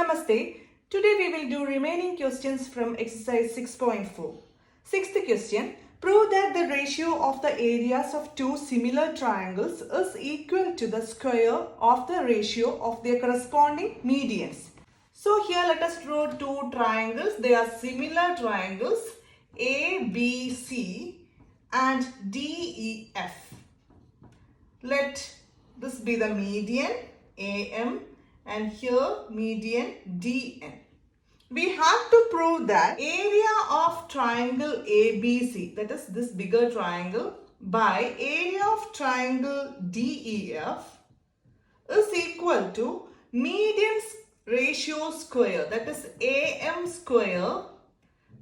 Namaste. Today we will do remaining questions from exercise 6.4. Sixth question. Prove that the ratio of the areas of two similar triangles is equal to the square of the ratio of their corresponding medians. So here let us draw two triangles. They are similar triangles ABC and DEF. Let this be the median AM and here median DN. We have to prove that area of triangle ABC, that is this bigger triangle, by area of triangle DEF is equal to median ratio square, that is AM square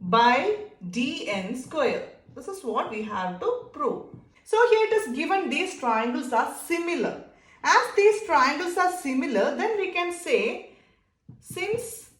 by DN square. This is what we have to prove. So here it is given these triangles are similar. As these triangles are similar, then we can say since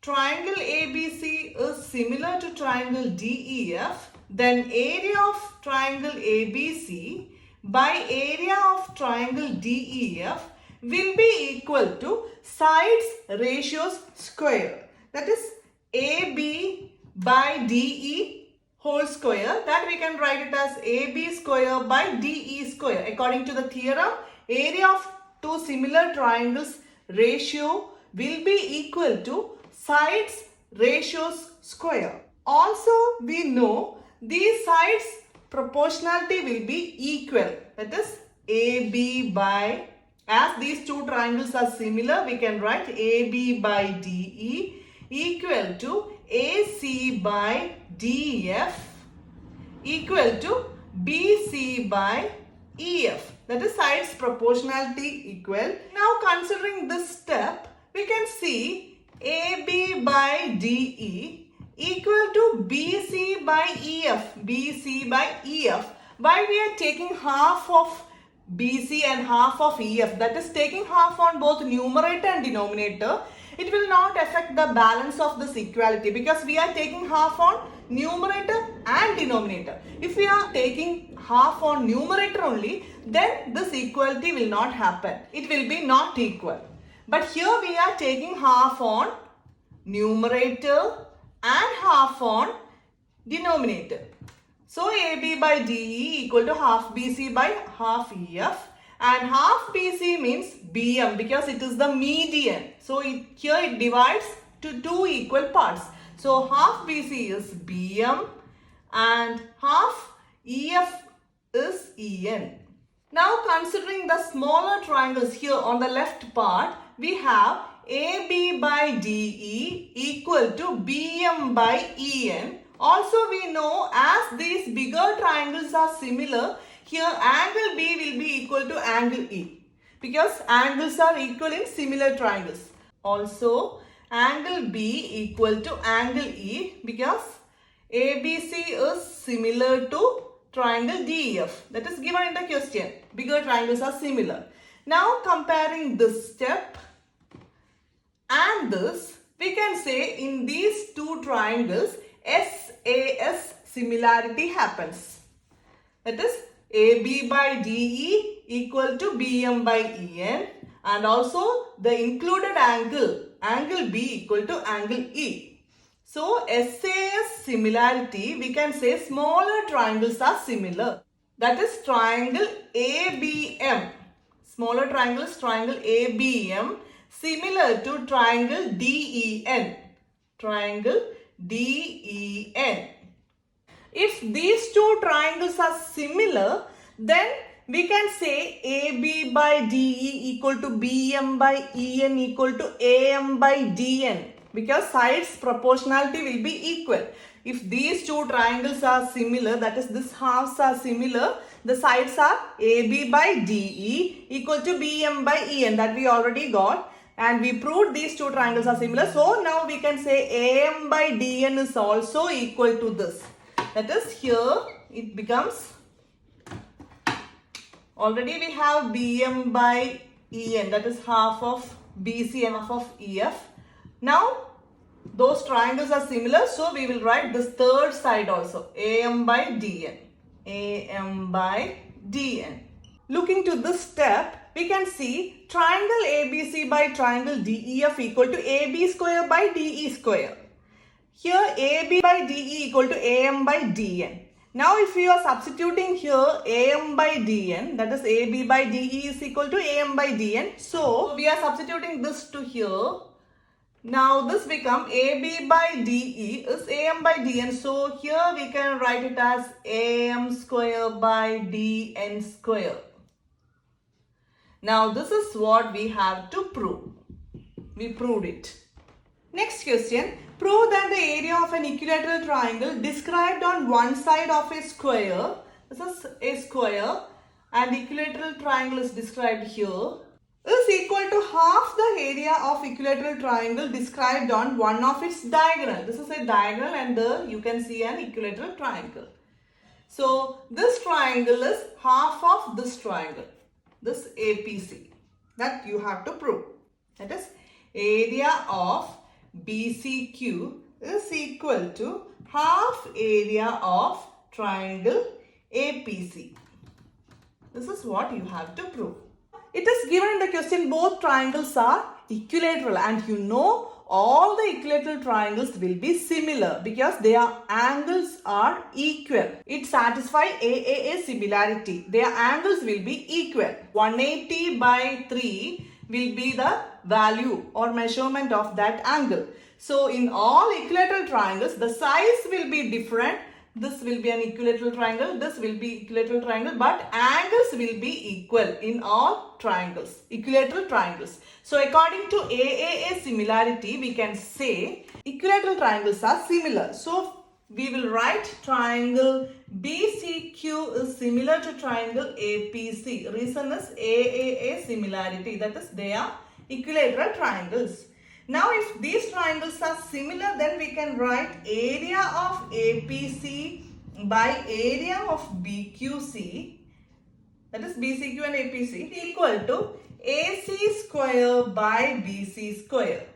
triangle ABC is similar to triangle DEF, then area of triangle ABC by area of triangle DEF will be equal to sides ratios square. That is AB by DE whole square. That we can write it as AB square by DE square. According to the theorem, area of two similar triangles ratio will be equal to sides ratios square. Also, we know these sides proportionality will be equal. That is AB by, as these two triangles are similar, we can write AB by DE equal to AC by DF equal to BC by EF. That is sides proportionality equal. Now considering this step, we can see AB by DE equal to BC by EF. BC by EF. Why we are taking half of BC and half of EF, that is taking half on both numerator and denominator, it will not affect the balance of this equality because we are taking half on numerator and denominator. If we are taking half on numerator only, then this equality will not happen. It will be not equal. But here we are taking half on numerator and half on denominator. So AB by DE equal to half BC by half EF, and half BC means BM because it is the median. So here it divides to two equal parts. So half BC is BM and half EF is EN. Now considering the smaller triangles here on the left part, we have AB by DE equal to BM by EN. Also we know as these bigger triangles are similar, here angle B will be equal to angle E because angles are equal in similar triangles. Also angle B equal to angle E because ABC is similar to triangle DEF. That is given in the question. Bigger triangles are similar. Now comparing this step and this, we can say in these two triangles SAS similarity happens. That is AB by DE equal to BM by EN, and also the included angle B equal to angle E. So SAS similarity, we can say smaller triangles are similar. That is triangle ABM. Smaller triangles, triangle ABM similar to triangle DEN. Triangle DEN. If these two triangles are similar, then we can say AB by DE equal to BM by EN equal to AM by DN because sides proportionality will be equal. If these two triangles are similar, that is this halves are similar, the sides are AB by DE equal to BM by EN, that we already got. And we proved these two triangles are similar. So now we can say AM by DN is also equal to this. That is here it becomes, already we have BM by EN, that is half of BC and half of EF. Now those triangles are similar, so we will write this third side also, AM by DN. AM by DN. Looking to this step, we can see triangle ABC by triangle DEF equal to AB square by DE square. Here AB by DE equal to AM by DN. Now if we are substituting here AM by DN, that is AB by DE is equal to AM by DN. So we are substituting this to here. Now this become AB by DE is AM by DN. So here we can write it as AM square by DN square. Now this is what we have to prove. We proved it. Next question. Prove that the area of an equilateral triangle described on one side of a square. This is a square and equilateral triangle is described here. Is equal to half the area of equilateral triangle described on one of its diagonal. This is a diagonal and you can see an equilateral triangle. So this triangle is half of this triangle, this APC, that you have to prove. That is area of BCQ is equal to half area of triangle APC. This is what you have to prove. It is given in the question both triangles are equilateral and you know all the equilateral triangles will be similar because their angles are equal. It satisfies AAA similarity. Their angles will be equal. 180 by 3 will be the value or measurement of that angle. So in all equilateral triangles, the size will be different. This will be an equilateral triangle, this will be equilateral triangle, but angles will be equal in all triangles, equilateral triangles. So according to AAA similarity, we can say equilateral triangles are similar. So we will write triangle BCQ is similar to triangle APC. Reason is AAA similarity, that is they are equilateral triangles. Now if these triangles are similar, then we can write area of APC by area of BQC, that is BCQ and APC, equal to AC square by BC square.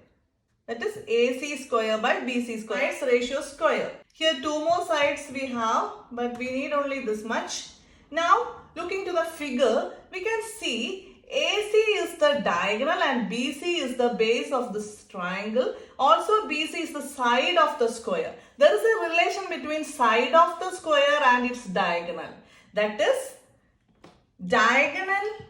That is AC square by BC square, ratio square. Here two more sides we have, but we need only this much. Now looking to the figure, we can see AC is the diagonal and BC is the base of this triangle. Also BC is the side of the square. There is a relation between side of the square and its diagonal. That is diagonal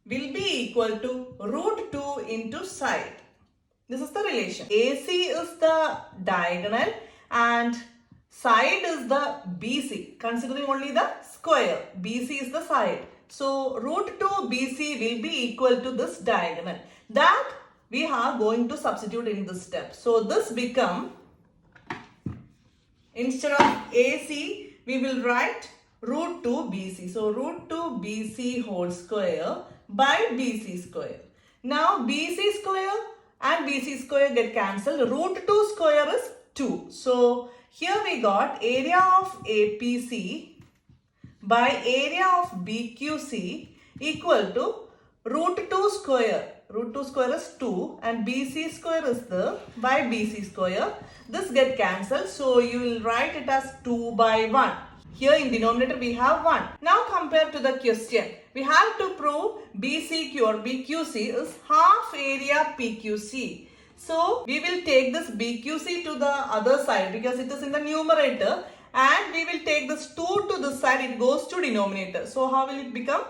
will be equal to root 2 into side. This is the relation. AC is the diagonal and side is the BC. Considering only the square, BC is the side. So root 2 BC will be equal to this diagonal. That we are going to substitute in this step. So this become, instead of AC, we will write root 2 BC. So root 2 BC whole square by BC square. Now BC square and BC square get cancelled. Root 2 square is 2. So here we got area of APC by area of BQC equal to root 2 square. Root 2 square is 2 and BC square is the by BC square. This get cancelled. So you will write it as 2 by 1. Here in denominator we have 1. Now compare to the question. We have to prove BCQ or BQC is half area PQC. So we will take this BQC to the other side because it is in the numerator, and we will take this 2 to this side, it goes to denominator. So how will it become?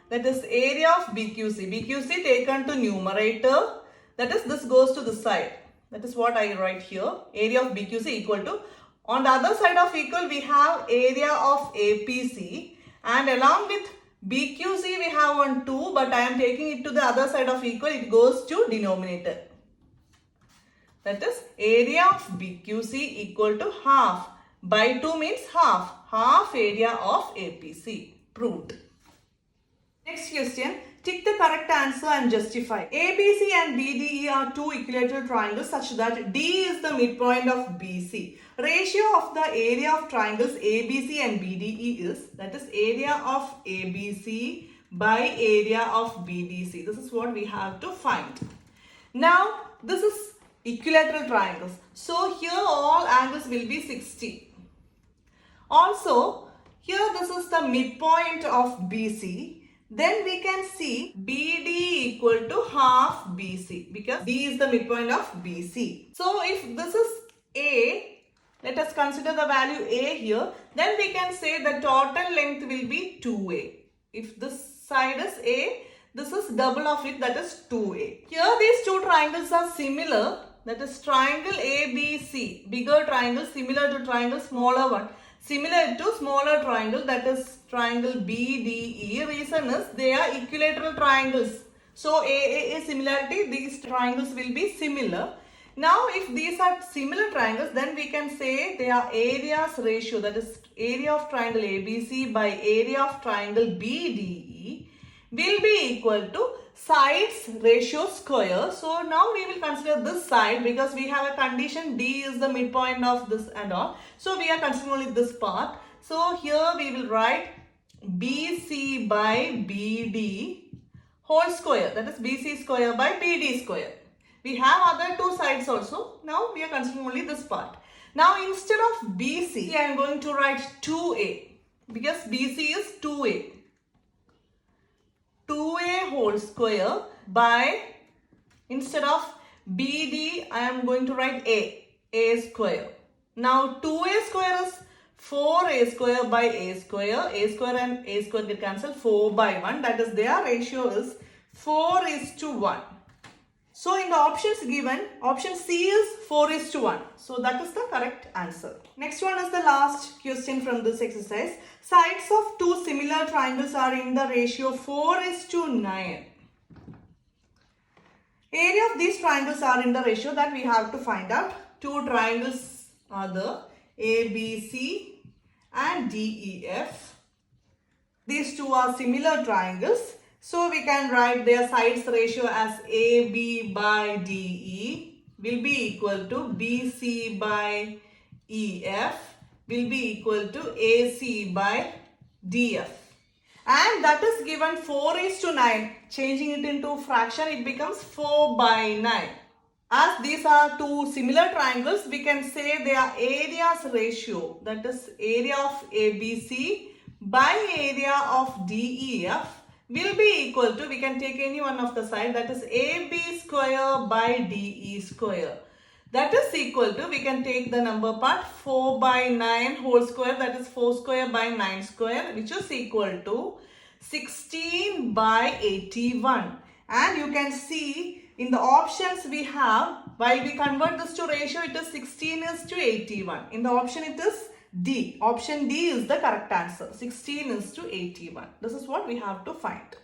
That is area of BQC. BQC taken to numerator, that is this goes to this side. That is what I write here. Area of BQC equal to, on the other side of equal we have area of APC, and along with BQC we have one 2, but I am taking it to the other side of equal, it goes to denominator. That is area of BQC equal to half. By 2 means half. Half area of APC. Proved. Next question. Tick the correct answer and justify. ABC and BDE are two equilateral triangles such that D is the midpoint of BC. Ratio of the area of triangles ABC and BDE is, that is area of ABC by area of BDC. This is what we have to find. Now this is equilateral triangles. So here all angles will be 60. Also Here this is the midpoint of BC. Then we can see BD equal to half BC because D is the midpoint of BC. So if this is A, let us consider the value A here. Then we can say the total length will be 2A. If this side is A, this is double of it, that is 2A. Here these two triangles are similar. That is triangle ABC, bigger triangle similar to triangle smaller one. Similar to smaller triangle, that is triangle BDE. Reason is they are equilateral triangles. So AAA similarity, these triangles will be similar. Now if these are similar triangles, then we can say they are areas ratio, that is area of triangle ABC by area of triangle BDE will be equal to sides ratio square. So now we will consider this side because we have a condition D is the midpoint of this and all. So we are considering only this part. So here we will write BC by BD whole square, that is BC square by BD square. We have other two sides also. Now we are considering only this part. Now instead of BC, I am going to write 2A because BC is 2A. 2A whole square by, instead of BD, I am going to write A square. Now 2A square is 4A square by A square and A square get cancelled, 4 by 1. That is their ratio is 4:1. So in the options given, option C is 4:1. So that is the correct answer. Next one is the last question from this exercise. Sides of two similar triangles are in the ratio 4:9. Area of these triangles are in the ratio that we have to find out. Two triangles are the ABC and DEF. These two are similar triangles. So we can write their sides ratio as AB by DE will be equal to BC by EF will be equal to AC by DF. And that is given 4:9. Changing it into fraction, it becomes 4/9. As these are two similar triangles, we can say their areas ratio, that is area of ABC by area of DEF will be equal to, we can take any one of the side, that is AB square by DE square. That is equal to, we can take the number part 4/9 whole square, that is 4 square by 9 square, which is equal to 16/81. And you can see in the options we have, while we convert this to ratio, it is 16:81. In the option it is D. Option D is the correct answer. 16:81. This is what we have to find.